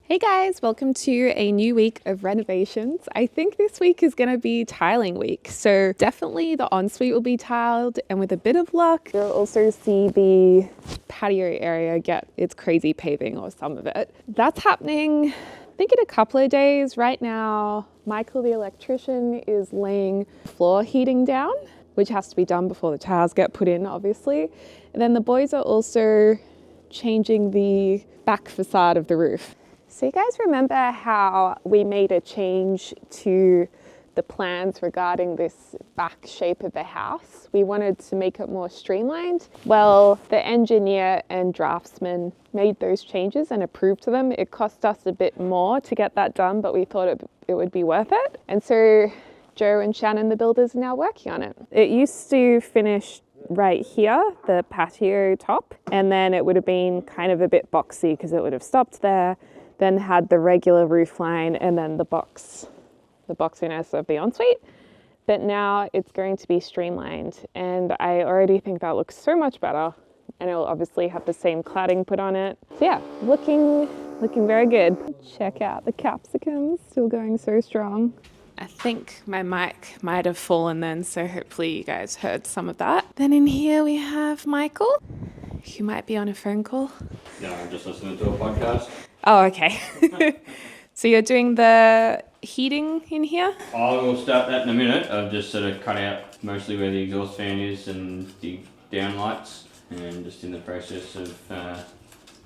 Hey guys, welcome to a new week of renovations. I think this week is going to be tiling week. So definitely the ensuite will be tiled, and with a bit of luck, you'll also see the patio area get its crazy paving, or some of it. That's happening, I think, in a couple of days. Right now, Michael, the electrician, is laying floor heating down, which has to be done before the tiles get put in, obviously. And then the boys are also changing the back facade of the roof. So you guys remember how we made a change to the plans regarding this back shape of the house? We wanted to make it more streamlined. Well, the engineer and draftsman made those changes and approved them. It cost us a bit more to get that done, but we thought it would be worth it. And so Joe and Shannon, the builders, are now working on it. It used to finish right here, the patio top, and then it would have been kind of a bit boxy because it would have stopped there, then had the regular roof line, and then the boxiness of the ensuite. But now it's going to be streamlined, and I already think that looks so much better, and it'll obviously have the same cladding put on it. So yeah, looking very good. Check out the capsicums, still going so strong. I think my mic might have fallen then, so hopefully you guys heard some of that. Then in here we have Michael, who might be on a phone call. No, I'm just listening to a podcast. Oh, okay. So you're doing the heating in here? I will start that in a minute. I've just sort of cut out mostly where the exhaust fan is and the downlights, and just in the process of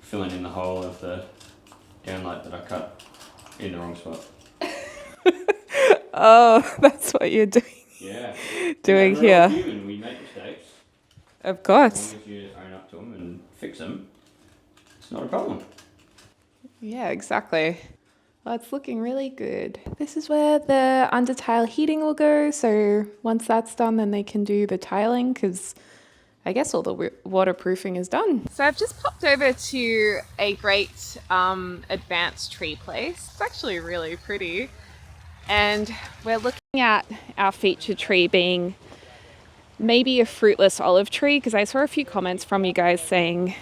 filling in the hole of the downlight that I cut in the wrong spot. Oh, that's what you're doing. Yeah. Doing We're all here. human. We make mistakes. Of As course. long as you own up to them and fix them, it's not a problem. Yeah, exactly. Well, it's looking really good. This is where the under tile heating will go. So once that's done, then they can do the tiling, because I guess all the waterproofing is done. So I've just popped over to a great advanced tree place. It's actually really pretty. And we're looking at our feature tree being maybe a fruitless olive tree, because I saw a few comments from you guys saying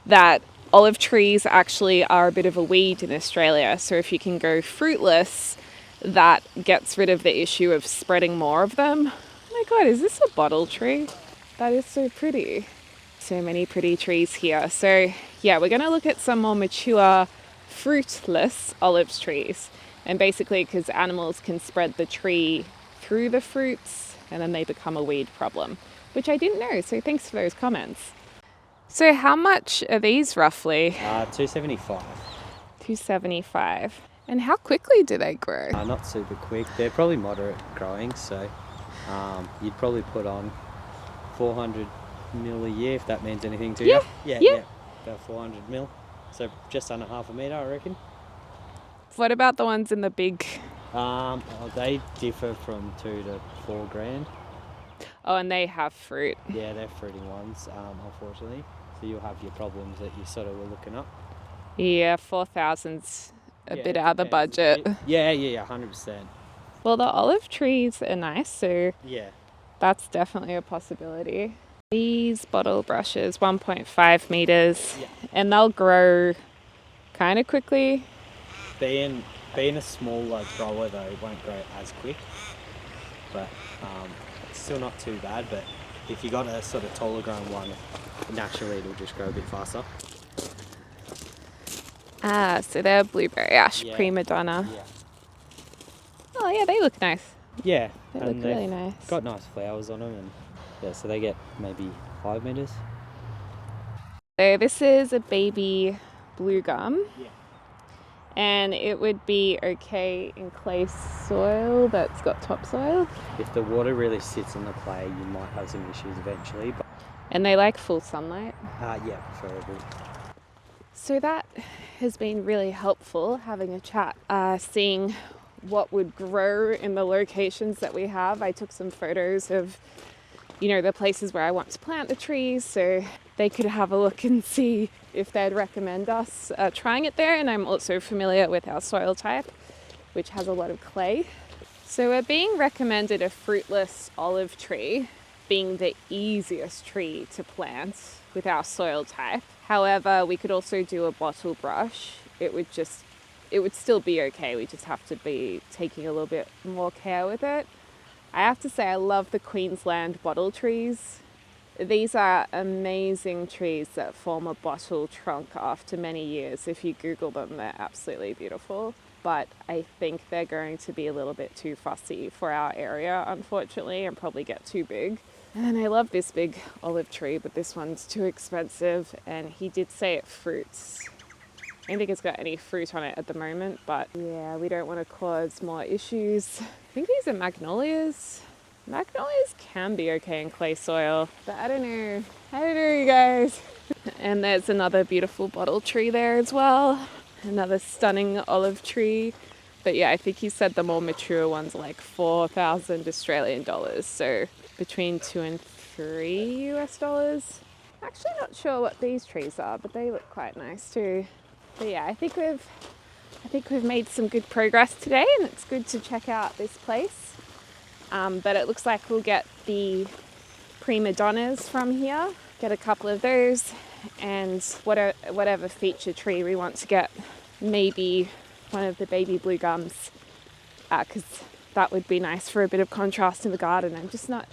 that olive trees actually are a bit of a weed in Australia. So if you can go fruitless, that gets rid of the issue of spreading more of them. Oh my God, is this a bottle tree? That is so pretty. So many pretty trees here. So yeah, we're gonna look at some more mature fruitless olive trees. And basically, because animals can spread the tree through the fruits and then they become a weed problem, which I didn't know. So thanks for those comments. So how much are these roughly? $275. $275. And how quickly do they grow? Not super quick. They're probably moderate growing, so you'd probably put on 400 mil a year, if that means anything to you. Yeah. About 400 mil. So just under half a metre, I reckon. What about the ones in the big? They differ from $2,000 to $4,000. Oh, and they have fruit. Yeah, they're fruiting ones, unfortunately. So you'll have your problems that you sort of were looking up. Yeah, 4,000's a bit out of the budget. Yeah, 100%. Well, the olive trees are nice, so Yeah. that's definitely a possibility. These bottle brushes, 1.5 meters, Yeah. and they'll grow kind of quickly. Being a small grower though, it won't grow as quick, but it's still not too bad. But if you got a sort of taller grown one, naturally it'll just grow a bit faster. Ah, so they're blueberry ash prima donna. Yeah. Oh yeah, they look nice. Yeah, They and look they've really nice. got nice flowers on them, and yeah, so they get maybe 5 meters. So this is a baby blue gum. Yeah. And it would be okay in clay soil that's got topsoil. If the water really sits on the clay, you might have some issues eventually. But And they like full sunlight. yeah, preferably. So that has been really helpful, having a chat, seeing what would grow in the locations that we have. I took some photos of, the places where I want to plant the trees, so they could have a look and see if they'd recommend us trying it there. And I'm also familiar with our soil type, which has a lot of clay. So we're being recommended a fruitless olive tree, being the easiest tree to plant with our soil type. However, we could also do a bottle brush. It would just it would still be okay. We just have to be taking a little bit more care with it. I have to say I love the Queensland bottle trees. These are amazing trees that form a bottle trunk after many years. If you Google them, they're absolutely beautiful. But I think they're going to be a little bit too fussy for our area, unfortunately, and probably get too big. And I love this big olive tree, but this one's too expensive. And he did say it fruits. I don't think it's got any fruit on it at the moment, but yeah, we don't want to cause more issues. I think these are magnolias. Magnolias can be okay in clay soil, but I don't know, you guys. And there's another beautiful bottle tree there as well. Another stunning olive tree. But yeah, I think he said the more mature ones are like 4,000 Australian dollars. So between $2 and $3 US. Actually not sure what these trees are, but they look quite nice too. But yeah, I think we've made some good progress today, and it's good to check out this place. But it looks like we'll get the prima donnas from here, get a couple of those, and whatever feature tree we want to get, maybe one of the baby blue gums, because that would be nice for a bit of contrast in the garden. I'm just not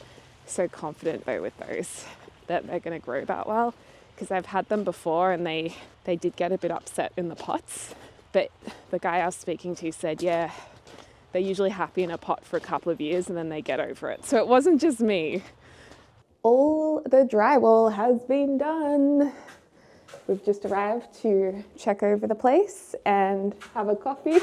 so confident though with those that they're going to grow that well, because I've had them before and they did get a bit upset in the pots. But the guy I was speaking to said, yeah, they're usually happy in a pot for a couple of years and then they get over it. So it wasn't just me. All the drywall has been done. We've just arrived to check over the place and have a coffee.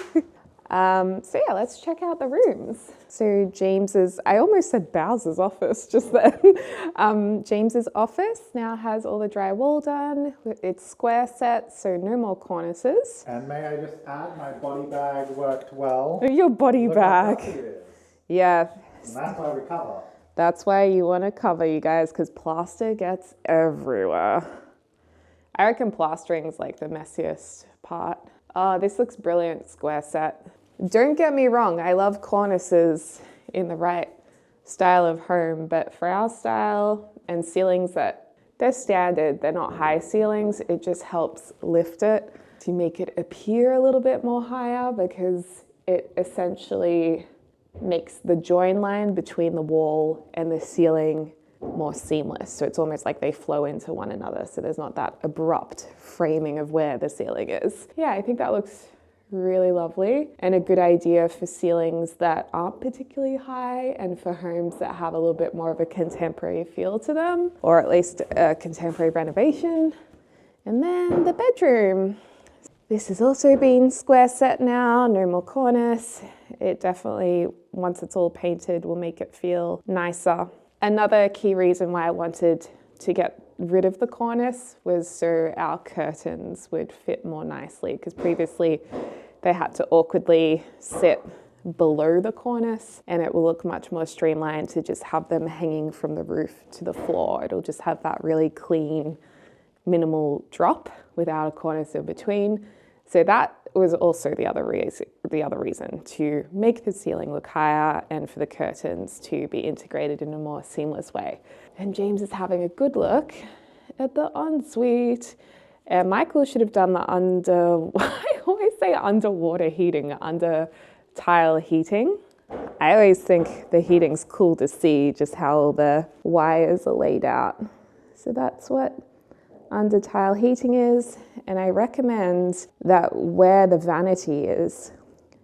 So yeah, let's check out the rooms. So James's, I almost said Bowser's office just then. James's office now has all the drywall done. It's square set, so no more cornices. And may I just add, my body bag worked well. Your body Look bag. how fluffy it is. Yeah. And that's why we cover. That's why you want to cover, you guys, because plaster gets everywhere. I reckon plastering is like the messiest part. Oh, this looks brilliant, square set. Don't get me wrong, I love cornices in the right style of home, but for our style and ceilings they're standard, they're not high ceilings, it just helps lift it to make it appear a little bit more higher, because it essentially makes the join line between the wall and the ceiling more seamless. So it's almost like they flow into one another. So there's not that abrupt framing of where the ceiling is. Yeah, I think that looks really lovely and a good idea for ceilings that aren't particularly high and for homes that have a little bit more of a contemporary feel to them, or at least a contemporary renovation. And then the bedroom. This has also been square set now, no more cornice. It definitely, once it's all painted, will make it feel nicer. Another key reason why I wanted to get rid of the cornice was so our curtains would fit more nicely, because previously they had to awkwardly sit below the cornice, and it will look much more streamlined to just have them hanging from the roof to the floor. It'll just have that really clean, minimal drop without a cornice in between. So that was also the other reason to make the ceiling look higher and for the curtains to be integrated in a more seamless way. And James is having a good look at the ensuite. And Michael should have done the I always say underwater heating, under tile heating. I always think the heating's cool to see just how all the wires are laid out. So that's what under tile heating is, and I recommend that where the vanity is,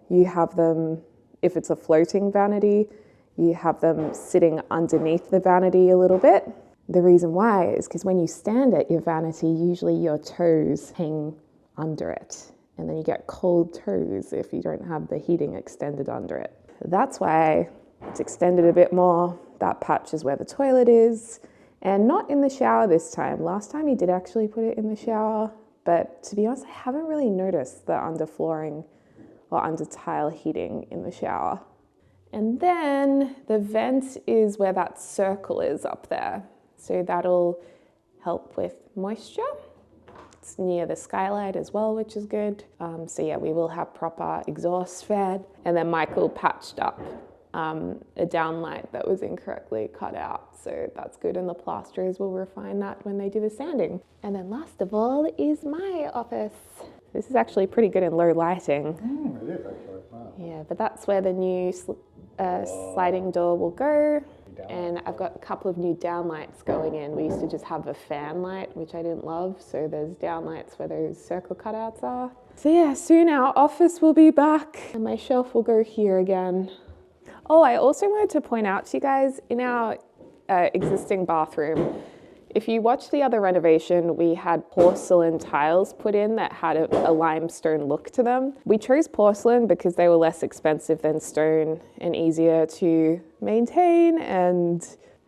you have them, if it's a floating vanity, you have them sitting underneath the vanity a little bit. The reason why is because when you stand at your vanity, usually your toes hang under it, and then you get cold toes if you don't have the heating extended under it. That's why it's extended a bit more. That patch is where the toilet is. And not in the shower this time. Last time he did actually put it in the shower, but to be honest, I haven't really noticed the underflooring or under tile heating in the shower. And then the vent is where that circle is up there. So that'll help with moisture. It's near the skylight as well, which is good. So yeah, we will have proper exhaust fan. And then Michael patched up a downlight that was incorrectly cut out. So that's good, and the plasterers will refine that when they do the sanding. And then last of all is my office. This is actually pretty good in low lighting. It is actually. Wow. Yeah, but that's where the new sliding door will go. And I've got a couple of new downlights going in. We used to just have a fan light, which I didn't love. So there's downlights where those circle cutouts are. So yeah, soon our office will be back and my shelf will go here again. Oh, I also wanted to point out to you guys, in our existing bathroom, if you watch the other renovation, we had porcelain tiles put in that had a limestone look to them. We chose porcelain because they were less expensive than stone and easier to maintain, and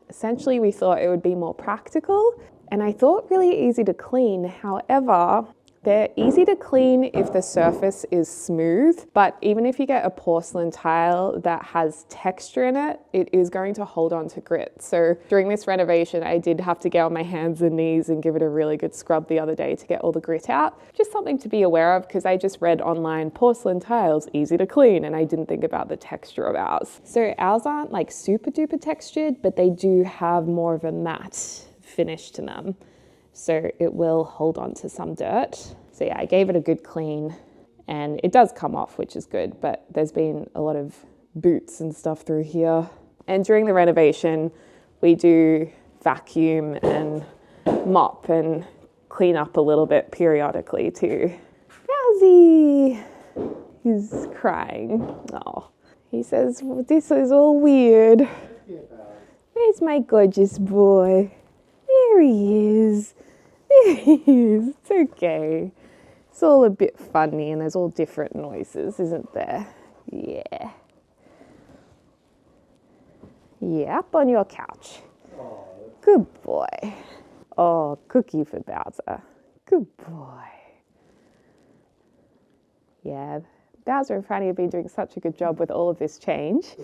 essentially we thought it would be more practical. And I thought really easy to clean. However, they're easy to clean if the surface is smooth, but even if you get a porcelain tile that has texture in it, it is going to hold on to grit. So during this renovation, I did have to get on my hands and knees and give it a really good scrub the other day to get all the grit out. Just something to be aware of, because I just read online porcelain tiles, easy to clean, and I didn't think about the texture of ours. So ours aren't like super duper textured, but they do have more of a matte finish to them. So it will hold on to some dirt. So yeah, I gave it a good clean and it does come off, which is good, but there's been a lot of boots and stuff through here. And during the renovation, we do vacuum and mop and clean up a little bit periodically too. Rousey! He's crying. Oh, he says, this is all weird. Where's my gorgeous boy? There he is. There he is. It's okay. It's all a bit funny and there's all different noises, isn't there? Yeah. Yeah, up on your couch. Good boy. Oh, cookie for Bowser. Good boy. Yeah, Bowser and Franny have been doing such a good job with all of this change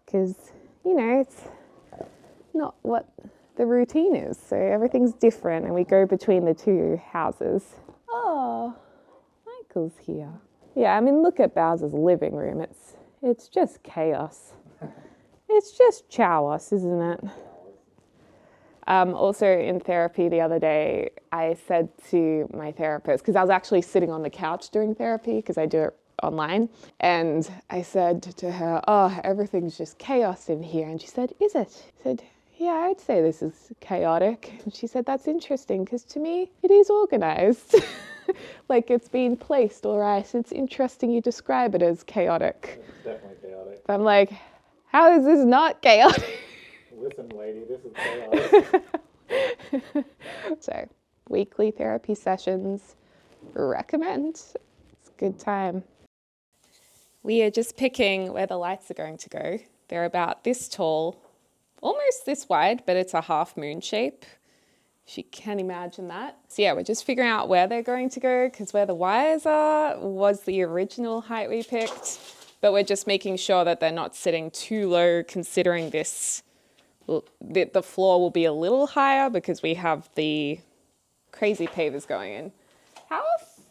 because, you know, it's not what the routine is. So everything's different and we go between the two houses. Oh, Michael's here. Yeah, I mean, look at Bowser's living room. It's just chaos. It's just chaos, isn't it? Also in therapy the other day, I said to my therapist, because I was actually sitting on the couch doing therapy because I do it online, and I said to her, oh, everything's just chaos in here. And she said, is it? I said, yeah, I'd say this is chaotic. And she said, that's interesting because to me, it is organized. Like it's been placed all right. It's interesting you describe it as chaotic. It's definitely chaotic. But I'm like, how is this not chaotic? Listen, lady, this is chaotic. So, weekly therapy sessions, recommend. It's a good time. We are just picking where the lights are going to go. They're about this tall, almost this wide, but it's a half moon shape, if you can imagine that. So yeah, we're just figuring out where they're going to go because where the wires are was the original height we picked, but we're just making sure that they're not sitting too low considering this. The floor will be a little higher because we have the crazy pavers going in. How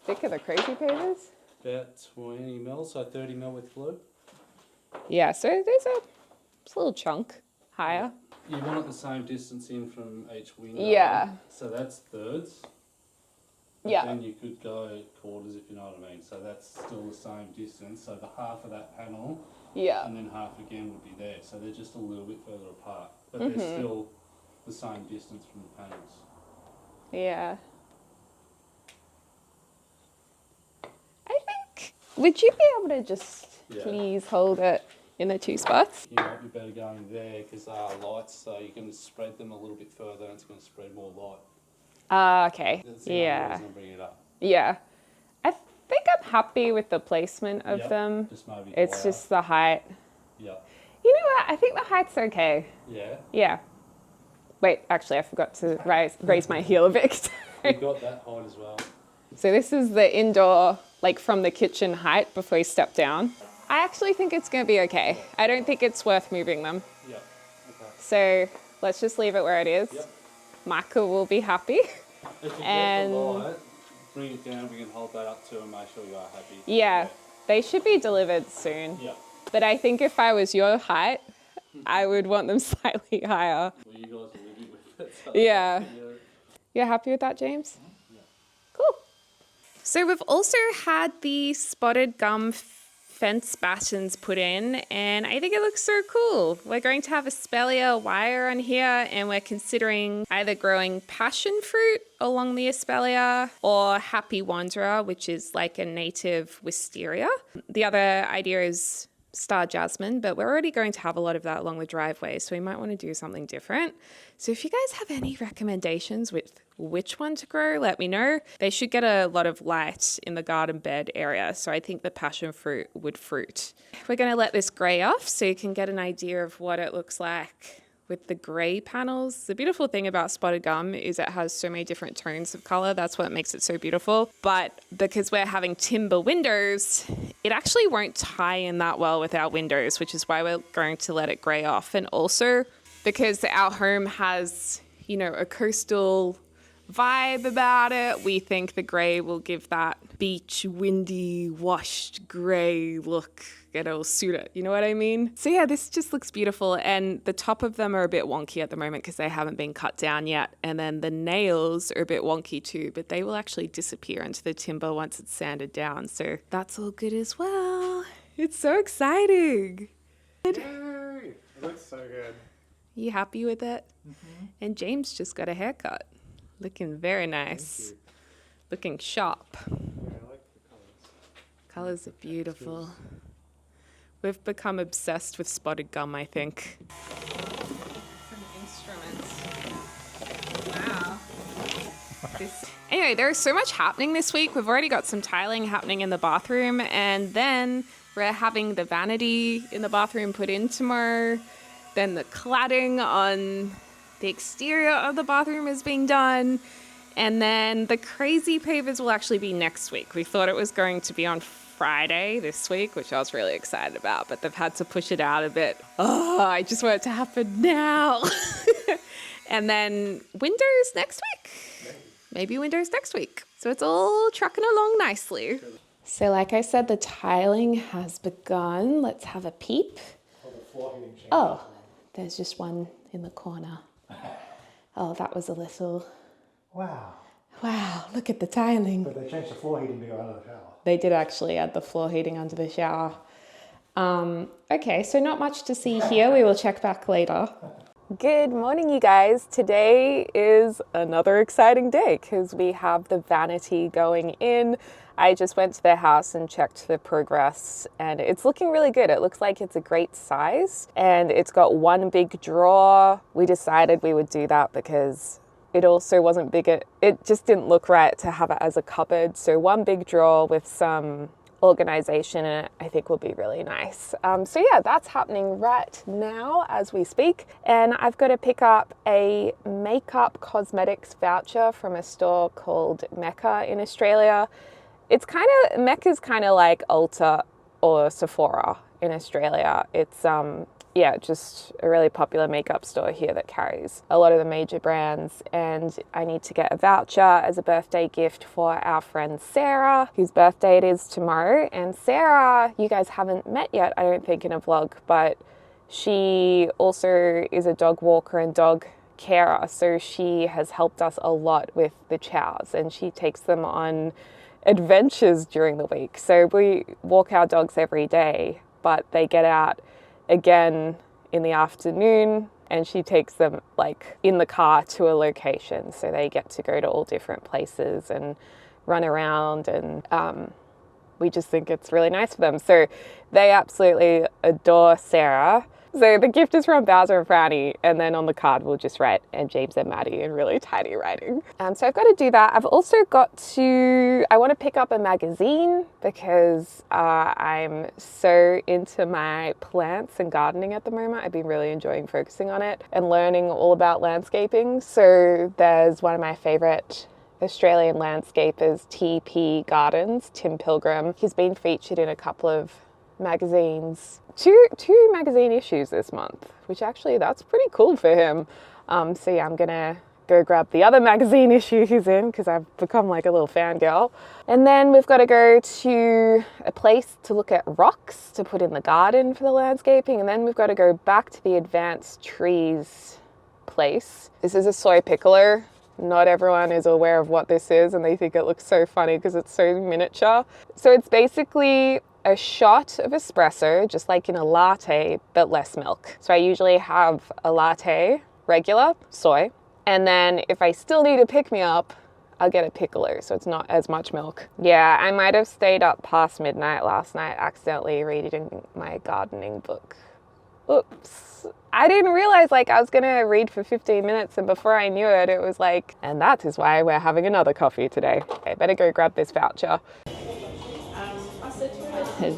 thick are the crazy pavers? About 20 mil, so 30 mil with glue. Yeah, so there's a little chunk higher. You want it the same distance in from each window. Yeah. So that's thirds. But Yeah. then you could go quarters if you know what I mean. So that's still the same distance. So the half of that panel Yeah. and then half again would be there. So they're just a little bit further apart. But they're still the same distance from the panels. Yeah. I think, would you be able to just please hold it in the two spots? You might be better going there because they are lights, so you can spread them a little bit further and it's going to spread more light. Okay. That's the only Yeah. reason I'm bringing it up. Yeah. I think I'm happy with the placement of Yep, them. Just maybe It's higher. just the height. Yeah. You know what? I think the height's okay. Yeah. Yeah. Wait, actually, I forgot to raise my heel a bit. You've got that height as well. So this is the indoor, like from the kitchen height before you step down. I actually think it's going to be okay. I don't think it's worth moving them. Yeah. Okay. So let's just leave it where it is. Yep. Michael will be happy. If you And- get the light, bring it down, we can hold that up too and make sure you are happy. Yeah, they should be delivered soon. Yeah. But I think if I was your height, I would want them slightly higher. Well, you guys are living with it. So Yeah. You're happy with that, James? Yeah. Cool. So we've also had the spotted gum fence battens put in, and I think it looks so cool. We're going to have espalier wire on here, and we're considering either growing passion fruit along the espalier or happy wanderer, which is like a native wisteria. The other idea is star jasmine, but we're already going to have a lot of that along the driveway, so we might want to do something different. So if you guys have any recommendations with which one to grow, let me know. They should get a lot of light in the garden bed area, so I think the passion fruit would fruit. We're going to let this grey off so you can get an idea of what it looks like with the grey panels. The beautiful thing about spotted gum is it has so many different tones of colour. That's what makes it so beautiful. But because we're having timber windows, it actually won't tie in that well with our windows, which is why we're going to let it grey off. And also because our home has, you know, a coastal vibe about it, we think the grey will give that beach, windy, washed grey look. It'll suit it, you know what I mean? So yeah, this just looks beautiful, and the top of them are a bit wonky at the moment because they haven't been cut down yet, and then the nails are a bit wonky too, but they will actually disappear into the timber once it's sanded down, so that's all good as well. It's so exciting. Yay! It looks so good. You happy with it? Mm-hmm. And James just got a haircut. Looking very nice. Looking sharp. Yeah, I like the colours. Colours are beautiful. We've become obsessed with spotted gum, I think. Some instruments. Wow. Anyway, there's so much happening this week. We've already got some tiling happening in the bathroom, and then we're having the vanity in the bathroom put in tomorrow. Then the cladding on the exterior of the bathroom is being done. And then the crazy pavers will actually be next week. We thought it was going to be on Friday this week, which I was really excited about, but they've had to push it out a bit. Oh, I just want it to happen now. And then windows next week. Maybe windows next week. So it's all trucking along nicely. So like I said, the tiling has begun. Let's have a peep. Oh, there's just one in the corner. Oh, that was a little... Wow. Wow, look at the tiling. But they changed the floor heating to go under the shower. They did actually add the floor heating under the shower. Okay, so not much to see here. We will check back later. Good morning, you guys. Today is another exciting day because we have the vanity going in. I just went to their house and checked the progress, and it's looking really good. It looks like it's a great size, and it's got one big drawer. We decided we would do that because it also wasn't big. It just didn't look right to have it as a cupboard. So one big drawer with some organization in it, I think will be really nice. So yeah, that's happening right now as we speak. And I've got to pick up a makeup cosmetics voucher from a store called Mecca in Australia. Mecca's kind of like Ulta or Sephora in Australia. It's just a really popular makeup store here that carries a lot of the major brands, and I need to get a voucher as a birthday gift for our friend Sarah, whose birthday it is tomorrow. And Sarah, you guys haven't met yet, I don't think, in a vlog, but she also is a dog walker and dog carer, so she has helped us a lot with the chows, and she takes them on adventures during the week. So we walk our dogs every day, but they get out again in the afternoon, and she takes them like in the car to a location, so they get to go to all different places and run around, and we just think it's really nice for them. So they absolutely adore Sarah. So the gift is from Bowser and Franny, and then on the card we'll just write "and James and Maddie" in really tiny writing. So I've got to do that. I've also I want to pick up a magazine because I'm so into my plants and gardening at the moment. I've been really enjoying focusing on it and learning all about landscaping. So there's one of my favorite Australian landscapers, TP Gardens, Tim Pilgrim. He's been featured in a couple of magazines, two magazine issues this month, which actually that's pretty cool for him. So yeah, I'm gonna go grab the other magazine issue he's in because I've become like a little fangirl. And then we've got to go to a place to look at rocks to put in the garden for the landscaping, and then we've got to go back to the advanced trees place. This is a soy pickler not everyone is aware of what this is and they think it looks so funny because it's so miniature. So it's basically a shot of espresso, just like in a latte, but less milk. So I usually have a latte, regular, soy, and then if I still need a pick-me-up, I'll get a piccolo, so it's not as much milk. Yeah, I might have stayed up past midnight last night accidentally reading my gardening book. Oops. I didn't realize like I was gonna read for 15 minutes and before I knew it, it was like, and that is why we're having another coffee today. Okay, better go grab this voucher.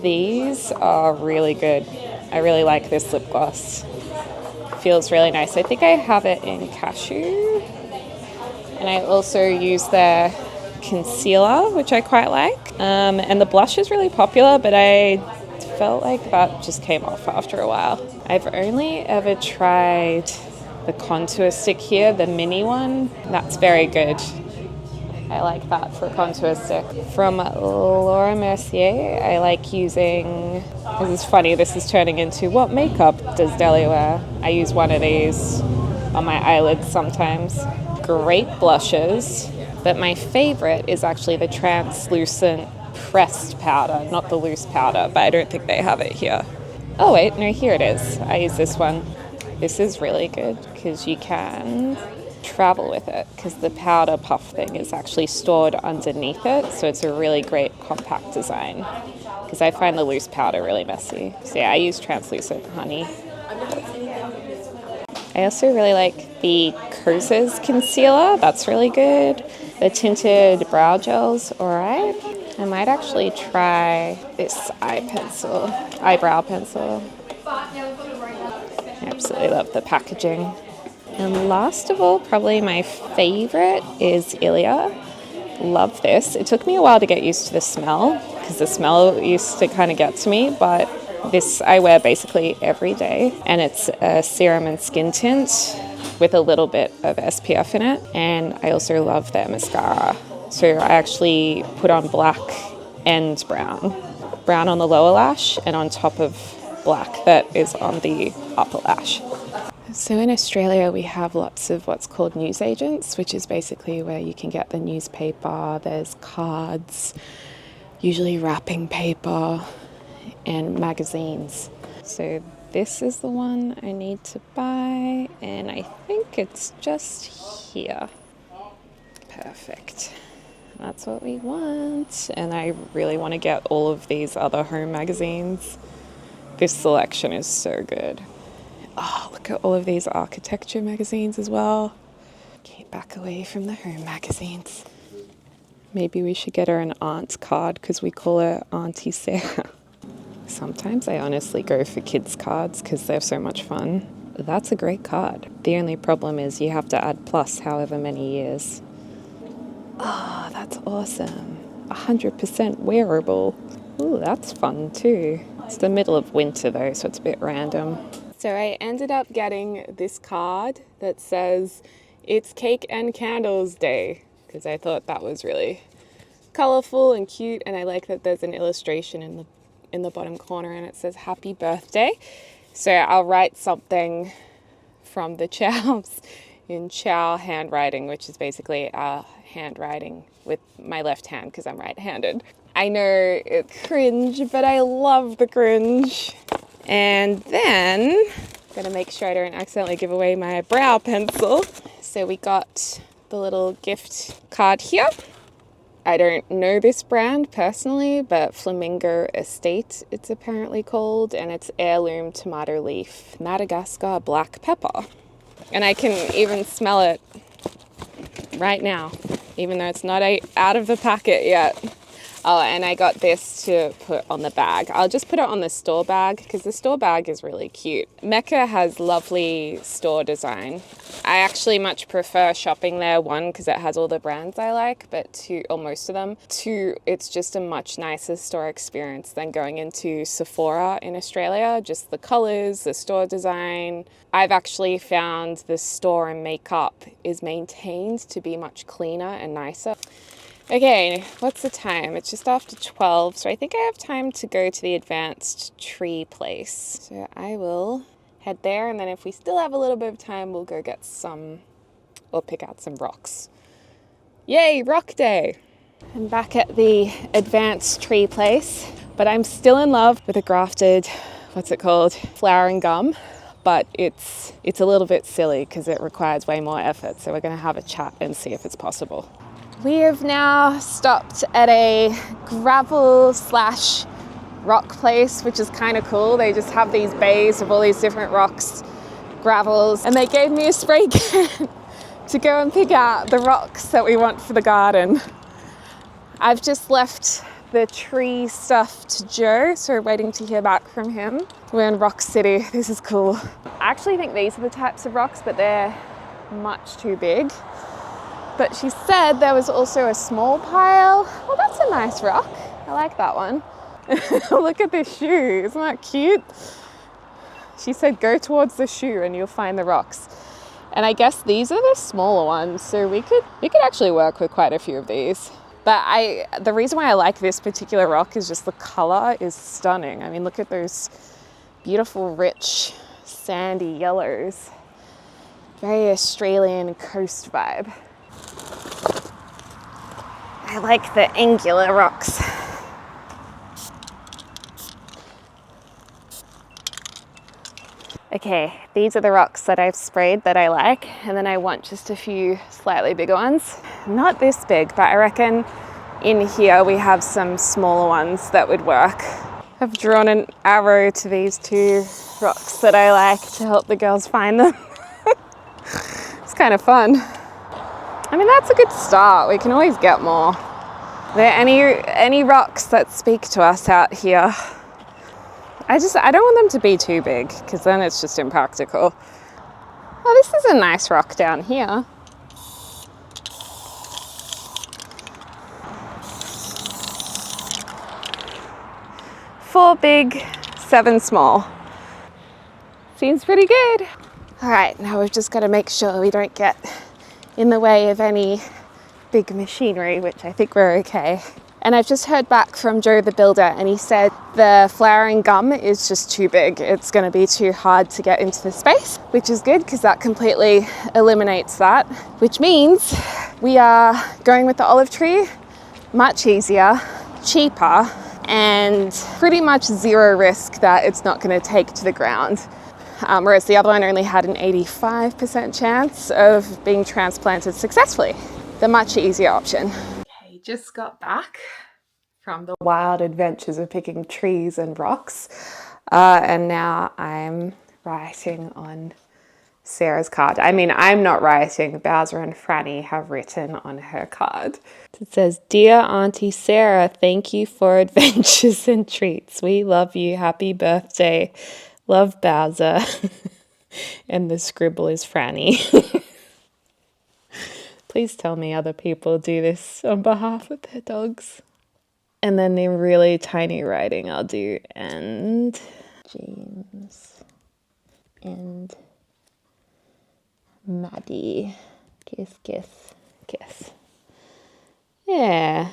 These are really good. I really like this lip gloss. Feels really nice. I think I have it in cashew. And I also use their concealer, which I quite like. And the blush is really popular, but I felt like that just came off after a while. I've only ever tried the contour stick here, the mini one. That's very good. I like that for a contour stick. From Laura Mercier, I like using, this is funny, this is turning into what makeup does Deli wear? I use one of these on my eyelids sometimes. Great blushes, but my favorite is actually the translucent pressed powder, not the loose powder, but I don't think they have it here. Oh wait, no, here it is. I use this one. This is really good because you can travel with it because the powder puff thing is actually stored underneath it, so it's a really great compact design because I find the loose powder really messy. So yeah, I use translucent honey. I also really like the Kosas concealer. That's really good. The tinted brow gel's alright. I might actually try this eyebrow pencil. I absolutely love the packaging. And last of all, probably my favorite is Ilia. Love this. It took me a while to get used to the smell because the smell used to kind of get to me, but this I wear basically every day, and it's a serum and skin tint with a little bit of SPF in it. And I also love their mascara. So I actually put on black and brown. Brown on the lower lash and on top of black that is on the upper lash. So in Australia we have lots of what's called newsagents, which is basically where you can get the newspaper. There's cards, usually wrapping paper, and magazines. So this is the one I need to buy, and I think it's just here. Perfect. That's what we want. And I really want to get all of these other home magazines. This selection is so good. Oh, look at all of these architecture magazines as well. Keep back away from the home magazines. Maybe we should get her an aunt's card because we call her Auntie Sarah. Sometimes I honestly go for kids' cards because they're so much fun. That's a great card. The only problem is you have to add plus however many years. Oh, that's awesome. 100% wearable. Ooh, that's fun too. It's the middle of winter though, so it's a bit random. So I ended up getting this card that says, "It's Cake and Candles Day," because I thought that was really colorful and cute, and I like that there's an illustration in the bottom corner and it says happy birthday. So I'll write something from the Chows in Chow handwriting, which is basically handwriting with my left hand because I'm right-handed. I know it's cringe, but I love the cringe. And then I'm gonna make sure I don't accidentally give away my brow pencil. So we got the little gift card here. I don't know this brand personally, but Flamingo Estate it's apparently called, and it's heirloom tomato leaf, Madagascar black pepper. And I can even smell it right now, even though it's not out of the packet yet. Oh, and I got this to put on the bag. I'll just put it on the store bag because the store bag is really cute. Mecca has lovely store design. I actually much prefer shopping there, one, because it has all the brands I like, but two, or most of them. Two, it's just a much nicer store experience than going into Sephora in Australia. Just the colors, the store design. I've actually found the store and makeup is maintained to be much cleaner and nicer. Okay, what's the time? It's just after 12, so I think I have time to go to the advanced tree place. So I will head there, and then if we still have a little bit of time, we'll go get some or pick out some rocks. Yay, rock day! I'm back at the advanced tree place, but I'm still in love with a grafted, what's it called, flowering gum, but it's a little bit silly because it requires way more effort, so we're going to have a chat and see if it's possible. We have now stopped at a gravel slash rock place, which is kind of cool. They just have these bays of all these different rocks, gravels, and they gave me a spray can to go and pick out the rocks that we want for the garden. I've just left the tree stuff to Joe, so we're waiting to hear back from him. We're in Rock City. This is cool. I actually think these are the types of rocks, but they're much too big. But she said there was also a small pile. Well, that's a nice rock. I like that one. Look at this shoe. Isn't that cute? She said go towards the shoe and you'll find the rocks. And I guess these are the smaller ones, so we could actually work with quite a few of these. But the reason why I like this particular rock is just the color is stunning. I mean, look at those beautiful, rich, sandy yellows. Very Australian coast vibe. I like the angular rocks. Okay, these are the rocks that I've sprayed that I like, and then I want just a few slightly bigger ones. Not this big, but I reckon in here we have some smaller ones that would work. I've drawn an arrow to these two rocks that I like to help the girls find them. It's kind of fun. I mean, that's a good start. We can always get more. Are there any rocks that speak to us out here? I don't want them to be too big because then it's just impractical. Oh, this is a nice rock down here. Four big, 7 small. Seems pretty good. All right, now we've just got to make sure we don't get in the way of any big machinery, which I think we're okay. And I've just heard back from Joe the builder, and he said the flowering gum is just too big. It's going to be too hard to get into the space, which is good because that completely eliminates that, which means we are going with the olive tree. Much easier, cheaper, and pretty much zero risk that it's not going to take to the ground. Whereas the other one only had an 85% chance of being transplanted successfully. The much easier option. Okay, just got back from the wild adventures of picking trees and rocks. And now I'm writing on Sarah's card. I mean, I'm not writing. Bowser and Franny have written on her card. It says, "Dear Auntie Sarah, thank you for adventures and treats. We love you. Happy birthday. Love, Bowser." And the scribble is Franny. Please tell me other people do this on behalf of their dogs. And then in really tiny writing, I'll do, "And James and Maddie. Kiss, kiss, kiss." Yeah,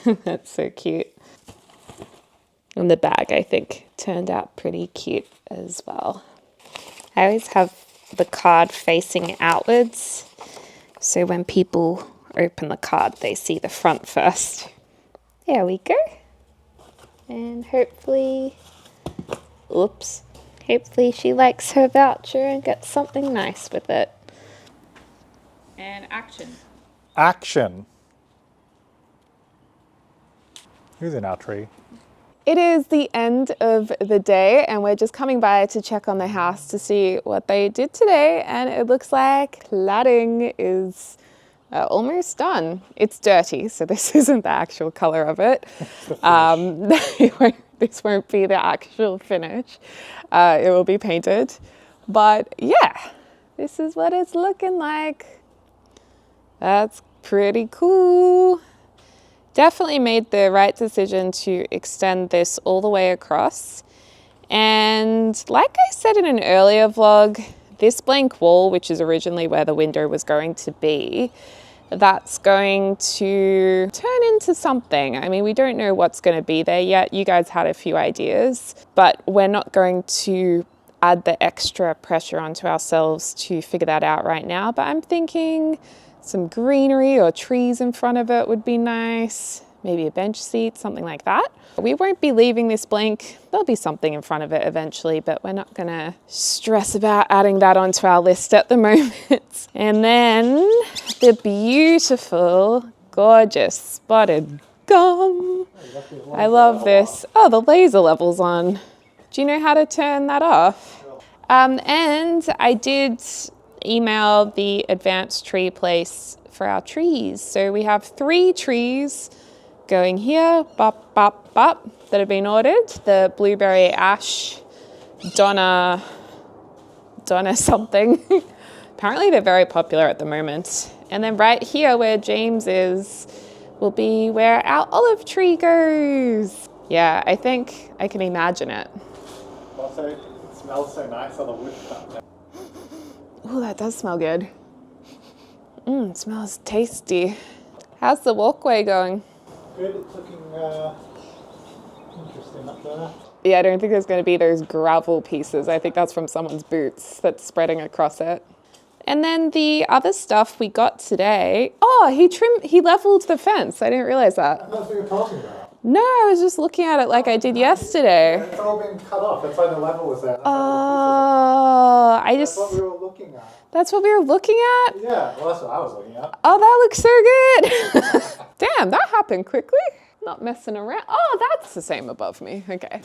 that's so cute. And the bag, I think, turned out pretty cute as well. I always have the card facing outwards, so when people open the card, they see the front first. There we go. And hopefully she likes her voucher and gets something nice with it. And action. Action. Who's in our tree? It is the end of the day and we're just coming by to check on the house to see what they did today, and it looks like cladding is almost done. It's dirty, so this isn't the actual color of it. This won't be the actual finish. It will be painted. But yeah, this is what it's looking like. That's pretty cool. Definitely made the right decision to extend this all the way across. And like I said in an earlier vlog, this blank wall, which is originally where the window was going to be, that's going to turn into something. I mean, we don't know what's going to be there yet. You guys had a few ideas, but we're not going to add the extra pressure onto ourselves to figure that out right now, but I'm thinking some greenery or trees in front of it would be nice. Maybe a bench seat, something like that. We won't be leaving this blank. There'll be something in front of it eventually, but we're not gonna stress about adding that onto our list at the moment. And then the beautiful, gorgeous spotted gum. I love this. Oh, the laser level's on. Do you know how to turn that off? And I did email the advanced tree place for our trees. So we have 3 trees going here, bop, bop, bop, that have been ordered. The blueberry ash, Donna something. Apparently they're very popular at the moment. And then right here where James is, will be where our olive tree goes. Yeah, I think I can imagine it. Also, it smells so nice on the wood cut. Oh, that does smell good. It smells tasty. How's the walkway going? Good, it's looking interesting up there. Yeah, I don't think there's going to be those gravel pieces. I think that's from someone's boots that's spreading across it. And then the other stuff we got today. Oh, he leveled the fence. I didn't realize that. That's what you're talking about. No, I was just looking at it like I did yesterday. It's all been cut off. That's why the level was there. Oh, That's what we were looking at. That's what we were looking at? Yeah, well, that's what I was looking at. Oh, that looks so good. Damn, that happened quickly. Not messing around. Oh, that's the same above me. Okay.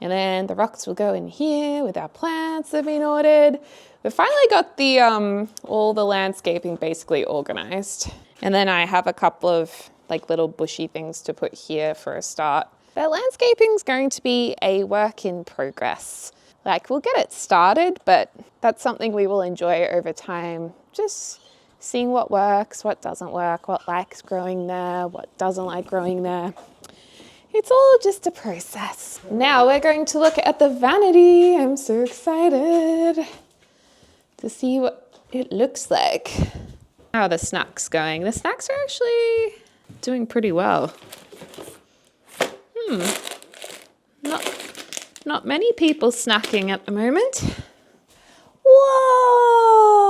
And then the rocks will go in here with our plants that have been ordered. We finally got the all the landscaping basically organized. And then I have a couple of like little bushy things to put here for a start. But landscaping's going to be a work in progress. Like, we'll get it started, but that's something we will enjoy over time. Just seeing what works, what doesn't work, what likes growing there, what doesn't like growing there. It's all just a process. Now we're going to look at the vanity. I'm so excited to see what it looks like. How are the snacks going? The snacks are actually doing pretty well. Not many people snacking at the moment. Whoa!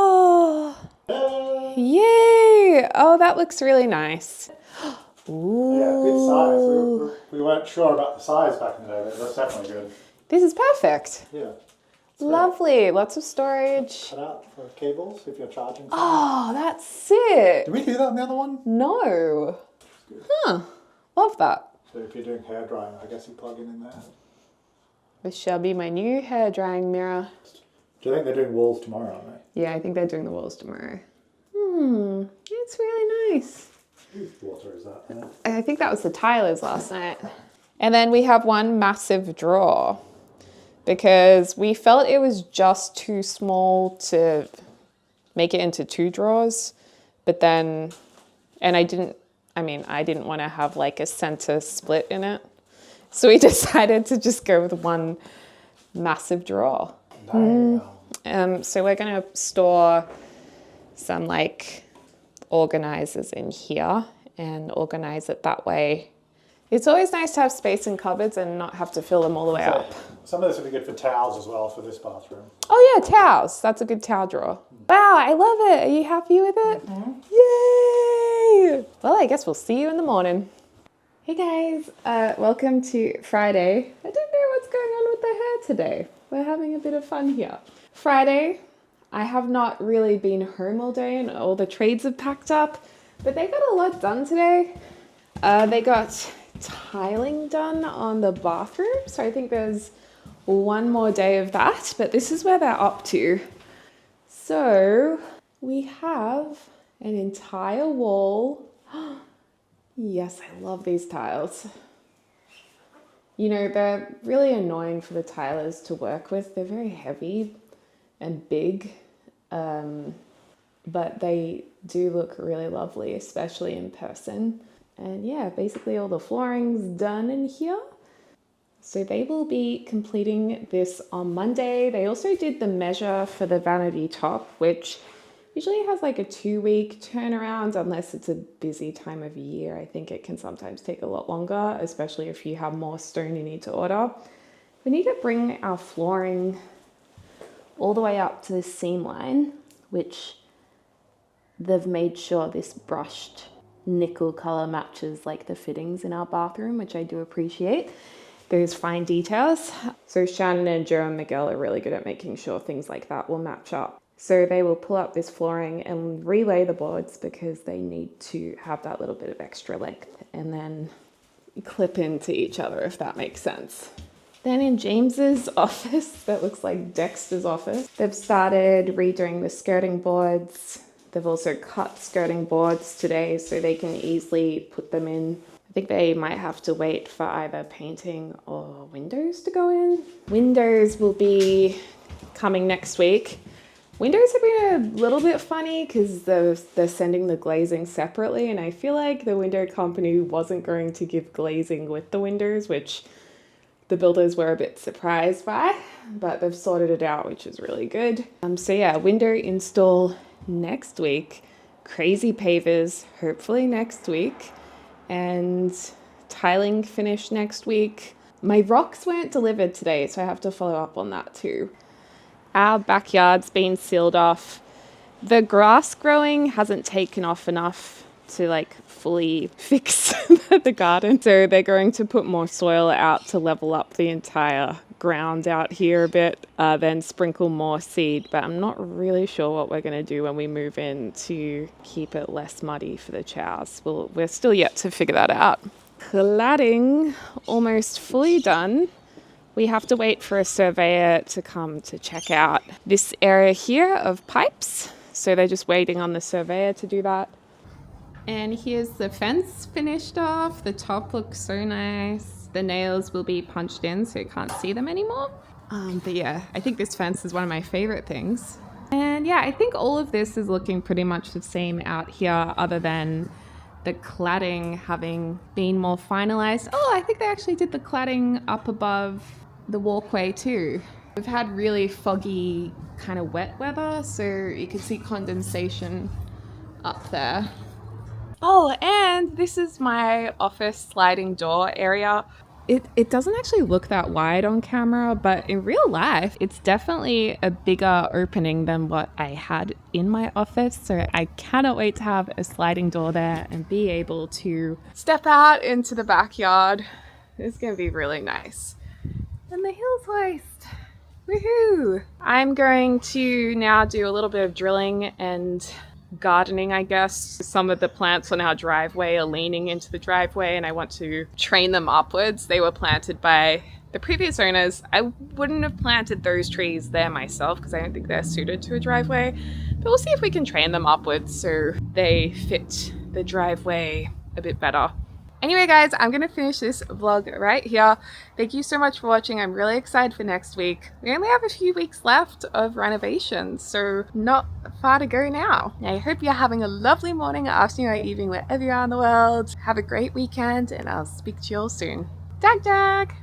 Yay! Oh, that looks really nice. Ooh. Yeah, good size. We weren't sure about the size back in the day, but that's definitely good. This is perfect. Yeah. Lovely. Lots of storage. Cut out for cables if you're charging. Oh, that's sick. Did we do that in the other one? No. Huh. Love that. So if you're doing hair drying, I guess you plug in there. This shall be my new hair drying mirror. Do you think they're doing walls tomorrow, aren't they? Yeah, I think they're doing the walls tomorrow. It's really nice. Whose water is that? Yeah. I think that was the Tyler's last night. And then we have one massive drawer because we felt it was just too small to make it into 2 drawers. But then, I didn't want to have like a center split in it. So we decided to just go with one massive drawer. So we're going to store some like organizers in here and organize it that way. It's always nice to have space in cupboards and not have to fill them all the way up. Some of this would be good for towels as well for this bathroom. Oh yeah, towels. That's a good towel drawer. Wow, I love it. Are you happy with it? Yay! Well, I guess we'll see you in the morning. Hey guys, welcome to Friday. I don't know what's going on with the hair today. We're having a bit of fun here. Friday, I have not really been home all day and all the trades have packed up, but they got a lot done today. They got tiling done on the bathroom, so I think there's one more day of that, but this is where they're up to. So we have an entire wall. Yes, I love these tiles. You know, they're really annoying for the tilers to work with. They're very heavy and big, but they do look really lovely, especially in person. And yeah, basically all the flooring's done in here. So they will be completing this on Monday. They also did the measure for the vanity top, which usually has like a 2-week turnaround unless it's a busy time of year. I think it can sometimes take a lot longer, especially if you have more stone you need to order. We need to bring our flooring all the way up to the seam line, which they've made sure this brushed nickel color matches like the fittings in our bathroom, which I do appreciate. Those fine details. So Shannon and Joe and Miguel are really good at making sure things like that will match up. So they will pull up this flooring and relay the boards because they need to have that little bit of extra length and then clip into each other, if that makes sense. Then in James's office, that looks like Dexter's office, they've started redoing the skirting boards. They've also cut skirting boards today so they can easily put them in. I think they might have to wait for either painting or windows to go in. Windows will be coming next week. Windows have been a little bit funny because they're sending the glazing separately, and I feel like the window company wasn't going to give glazing with the windows, which the builders were a bit surprised by, but they've sorted it out, which is really good. So yeah, window install next week, crazy pavers hopefully next week, and tiling finish next week. My rocks weren't delivered today, so I have to follow up on that too. Our backyard's been sealed off. The grass growing hasn't taken off enough to like fully fix the garden, so they're going to put more soil out to level up the entire ground out here a bit, then sprinkle more seed, but I'm not really sure what we're going to do when we move in to keep it less muddy for the chows. We're still yet to figure that out. Cladding almost fully done. We have to wait for a surveyor to come to check out this area here of pipes, so they're just waiting on the surveyor to do that. And here's the fence finished off. The top looks so nice. The nails will be punched in so you can't see them anymore. But yeah, I think this fence is one of my favorite things. And yeah, I think all of this is looking pretty much the same out here, other than the cladding having been more finalized. Oh, I think they actually did the cladding up above the walkway too. We've had really foggy kind of wet weather, so you can see condensation up there. Oh, and this is my office sliding door area. It doesn't actually look that wide on camera, but in real life, it's definitely a bigger opening than what I had in my office. So I cannot wait to have a sliding door there and be able to step out into the backyard. It's going to be really nice. And the hills hoist. Woohoo! I'm going to now do a little bit of drilling and gardening, I guess. Some of the plants on our driveway are leaning into the driveway and I want to train them upwards. They were planted by the previous owners. I wouldn't have planted those trees there myself because I don't think they're suited to a driveway, but we'll see if we can train them upwards so they fit the driveway a bit better. Anyway guys, I'm going to finish this vlog right here. Thank you so much for watching. I'm really excited for next week. We only have a few weeks left of renovations, so not far to go now. I hope you're having a lovely morning, afternoon, or evening wherever you are in the world. Have a great weekend and I'll speak to you all soon. Dag dag!